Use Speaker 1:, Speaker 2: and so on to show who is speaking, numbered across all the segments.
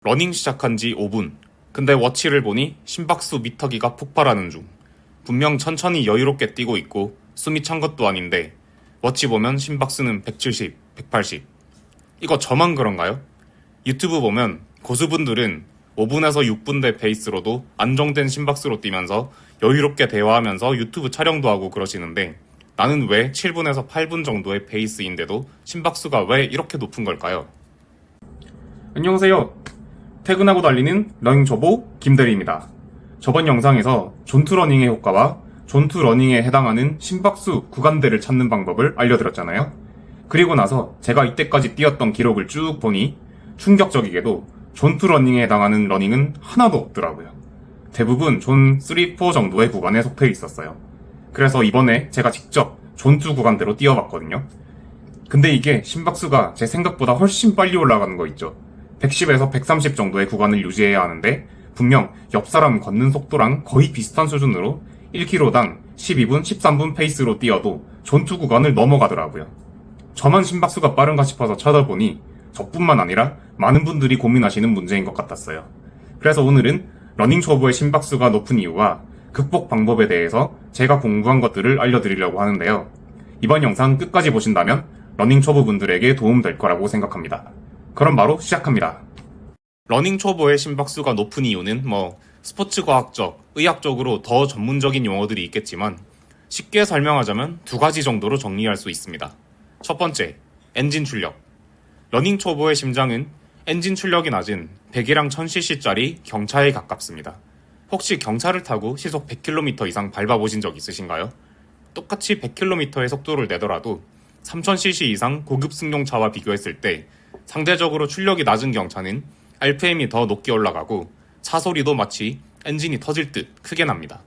Speaker 1: 러닝 시작한 지 5분. 근데 워치를 보니 심박수 미터기가 폭발하는 중. 분명 천천히 여유롭게 뛰고 있고 숨이 찬 것도 아닌데 워치 보면 심박수는 170, 180. 이거 저만 그런가요? 유튜브 보면 고수분들은 5분에서 6분대 페이스로도 안정된 심박수로 뛰면서 여유롭게 대화하면서 유튜브 촬영도 하고 그러시는데 나는 왜 7분에서 8분 정도의 페이스인데도 심박수가 왜 이렇게 높은 걸까요? 안녕하세요. 퇴근하고 달리는 러닝 초보 김대리입니다. 저번 영상에서 존투 러닝의 효과와 존투 러닝에 해당하는 심박수 구간대를 찾는 방법을 알려드렸잖아요. 그리고 나서 제가 이때까지 뛰었던 기록을 쭉 보니 충격적이게도 존투 러닝에 해당하는 러닝은 하나도 없더라고요. 대부분 존 3, 4 정도의 구간에 속해 있었어요. 그래서 이번에 제가 직접 존투 구간대로 뛰어봤거든요. 근데 이게 심박수가 제 생각보다 훨씬 빨리 올라가는 거 있죠. 110에서 130 정도의 구간을 유지해야 하는데 분명 옆 사람 걷는 속도랑 거의 비슷한 수준으로 1km당 12분, 13분 페이스로 뛰어도 존투 구간을 넘어가더라고요. 저만 심박수가 빠른가 싶어서 찾아보니 저뿐만 아니라 많은 분들이 고민하시는 문제인 것 같았어요. 그래서 오늘은 러닝 초보의 심박수가 높은 이유와 극복 방법에 대해서 제가 공부한 것들을 알려드리려고 하는데요. 이번 영상 끝까지 보신다면 러닝 초보분들에게 도움될 거라고 생각합니다. 그럼 바로 시작합니다. 러닝 초보의 심박수가 높은 이유는 스포츠 과학적, 의학적으로 더 전문적인 용어들이 있겠지만 쉽게 설명하자면 두 가지 정도로 정리할 수 있습니다. 첫 번째, 엔진 출력. 러닝 초보의 심장은 엔진 출력이 낮은 100이랑 1000cc짜리 경차에 가깝습니다. 혹시 경차를 타고 시속 100km 이상 밟아보신 적 있으신가요? 똑같이 100km의 속도를 내더라도 3000cc 이상 고급 승용차와 비교했을 때 상대적으로 출력이 낮은 경차는 RPM이 더 높게 올라가고 차 소리도 마치 엔진이 터질 듯 크게 납니다.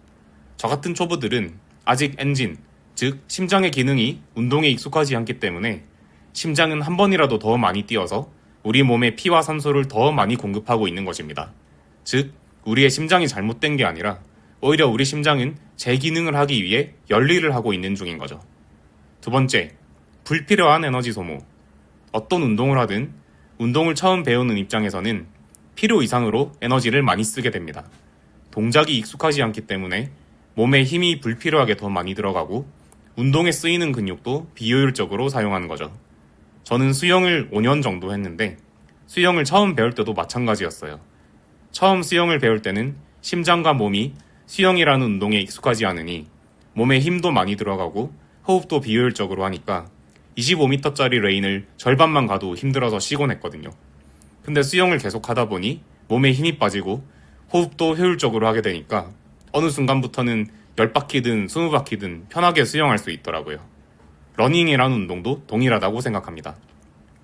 Speaker 1: 저 같은 초보들은 아직 엔진, 즉 심장의 기능이 운동에 익숙하지 않기 때문에 심장은 한 번이라도 더 많이 뛰어서 우리 몸에 피와 산소를 더 많이 공급하고 있는 것입니다. 즉 우리의 심장이 잘못된 게 아니라 오히려 우리 심장은 제 기능을 하기 위해 열일을 하고 있는 중인 거죠. 두 번째, 불필요한 에너지 소모. 어떤 운동을 하든 운동을 처음 배우는 입장에서는 필요 이상으로 에너지를 많이 쓰게 됩니다. 동작이 익숙하지 않기 때문에 몸에 힘이 불필요하게 더 많이 들어가고 운동에 쓰이는 근육도 비효율적으로 사용하는 거죠. 저는 수영을 5년 정도 했는데 수영을 처음 배울 때도 마찬가지였어요. 처음 수영을 배울 때는 심장과 몸이 수영이라는 운동에 익숙하지 않으니 몸에 힘도 많이 들어가고 호흡도 비효율적으로 하니까 25m짜리 레인을 절반만 가도 힘들어서 쉬곤 했거든요. 근데 수영을 계속 하다 보니 몸에 힘이 빠지고 호흡도 효율적으로 하게 되니까 어느 순간부터는 10바퀴든 20바퀴든 편하게 수영할 수 있더라고요. 러닝이라는 운동도 동일하다고 생각합니다.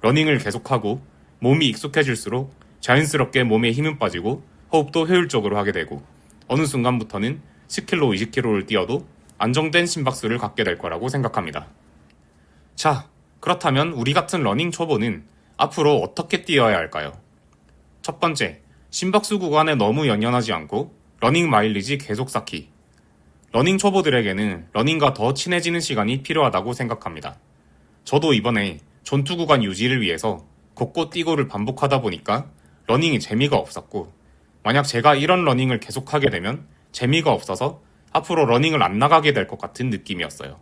Speaker 1: 러닝을 계속하고 몸이 익숙해질수록 자연스럽게 몸에 힘은 빠지고 호흡도 효율적으로 하게 되고 어느 순간부터는 10km, 20km를 뛰어도 안정된 심박수를 갖게 될 거라고 생각합니다. 자, 그렇다면 우리 같은 러닝 초보는 앞으로 어떻게 뛰어야 할까요? 첫 번째, 심박수 구간에 너무 연연하지 않고 러닝 마일리지 계속 쌓기. 러닝 초보들에게는 러닝과 더 친해지는 시간이 필요하다고 생각합니다. 저도 이번에 존투 구간 유지를 위해서 곳곳 뛰고를 반복하다 보니까 러닝이 재미가 없었고 만약 제가 이런 러닝을 계속하게 되면 재미가 없어서 앞으로 러닝을 안 나가게 될 것 같은 느낌이었어요.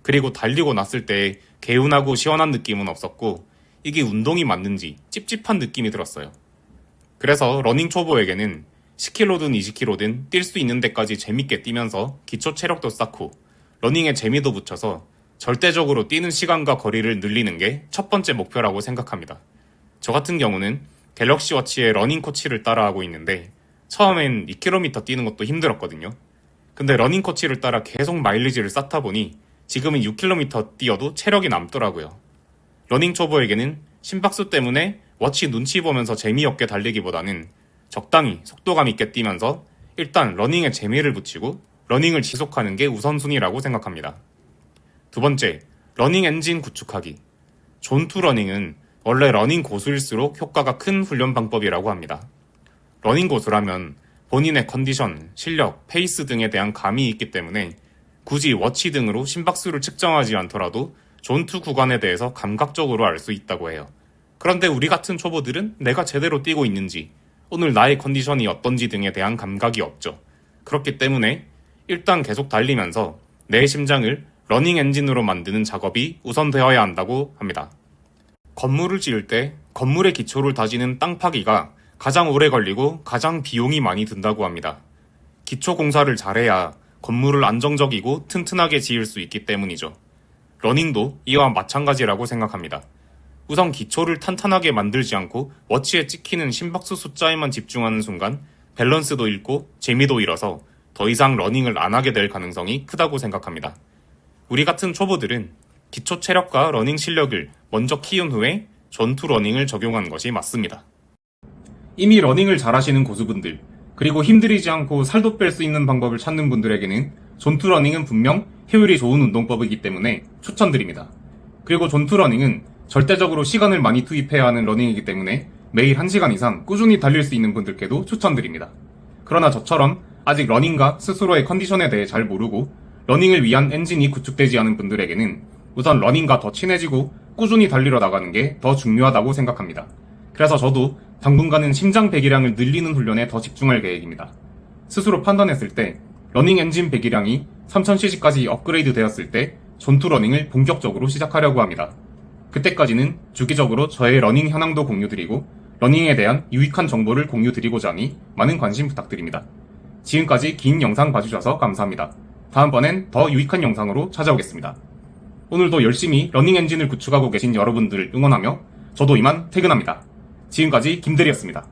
Speaker 1: 그리고 달리고 났을 때 개운하고 시원한 느낌은 없었고 이게 운동이 맞는지 찝찝한 느낌이 들었어요. 그래서 러닝 초보에게는 10km든 20km든 뛸 수 있는 데까지 재밌게 뛰면서 기초 체력도 쌓고 러닝에 재미도 붙여서 절대적으로 뛰는 시간과 거리를 늘리는 게 첫 번째 목표라고 생각합니다. 저 같은 경우는 갤럭시 워치의 러닝 코치를 따라하고 있는데 처음엔 2km 뛰는 것도 힘들었거든요. 근데 러닝 코치를 따라 계속 마일리지를 쌓다 보니 지금은 6km 뛰어도 체력이 남더라고요. 러닝 초보에게는 심박수 때문에 워치 눈치 보면서 재미없게 달리기보다는 적당히 속도감 있게 뛰면서 일단 러닝에 재미를 붙이고 러닝을 지속하는 게 우선순위라고 생각합니다. 두 번째, 러닝 엔진 구축하기. 존투 러닝은 원래 러닝 고수일수록 효과가 큰 훈련 방법이라고 합니다. 러닝 고수라면 본인의 컨디션, 실력, 페이스 등에 대한 감이 있기 때문에 굳이 워치 등으로 심박수를 측정하지 않더라도 존투 구간에 대해서 감각적으로 알 수 있다고 해요. 그런데 우리 같은 초보들은 내가 제대로 뛰고 있는지 오늘 나의 컨디션이 어떤지 등에 대한 감각이 없죠. 그렇기 때문에 일단 계속 달리면서 내 심장을 러닝 엔진으로 만드는 작업이 우선되어야 한다고 합니다. 건물을 지을 때 건물의 기초를 다지는 땅 파기가 가장 오래 걸리고 가장 비용이 많이 든다고 합니다. 기초 공사를 잘해야 건물을 안정적이고 튼튼하게 지을 수 있기 때문이죠. 러닝도 이와 마찬가지라고 생각합니다. 우선 기초를 탄탄하게 만들지 않고 워치에 찍히는 심박수 숫자에만 집중하는 순간 밸런스도 잃고 재미도 잃어서 더 이상 러닝을 안 하게 될 가능성이 크다고 생각합니다. 우리 같은 초보들은 기초 체력과 러닝 실력을 먼저 키운 후에 전투 러닝을 적용한 것이 맞습니다. 이미 러닝을 잘하시는 고수분들, 그리고 힘들이지 않고 살도 뺄 수 있는 방법을 찾는 분들에게는 전투 러닝은 분명 효율이 좋은 운동법이기 때문에 추천드립니다. 그리고 전투 러닝은 절대적으로 시간을 많이 투입해야 하는 러닝이기 때문에 매일 1시간 이상 꾸준히 달릴 수 있는 분들께도 추천드립니다. 그러나 저처럼 아직 러닝과 스스로의 컨디션에 대해 잘 모르고 러닝을 위한 엔진이 구축되지 않은 분들에게는 우선 러닝과 더 친해지고 꾸준히 달리러 나가는 게 더 중요하다고 생각합니다. 그래서 저도 당분간은 심장 배기량을 늘리는 훈련에 더 집중할 계획입니다. 스스로 판단했을 때 러닝 엔진 배기량이 3000cc까지 업그레이드 되었을 때 전투 러닝을 본격적으로 시작하려고 합니다. 그때까지는 주기적으로 저의 러닝 현황도 공유드리고 러닝에 대한 유익한 정보를 공유드리고자 하니 많은 관심 부탁드립니다. 지금까지 긴 영상 봐주셔서 감사합니다. 다음번엔 더 유익한 영상으로 찾아오겠습니다. 오늘도 열심히 러닝 엔진을 구축하고 계신 여러분들을 응원하며 저도 이만 퇴근합니다. 지금까지 김대리였습니다.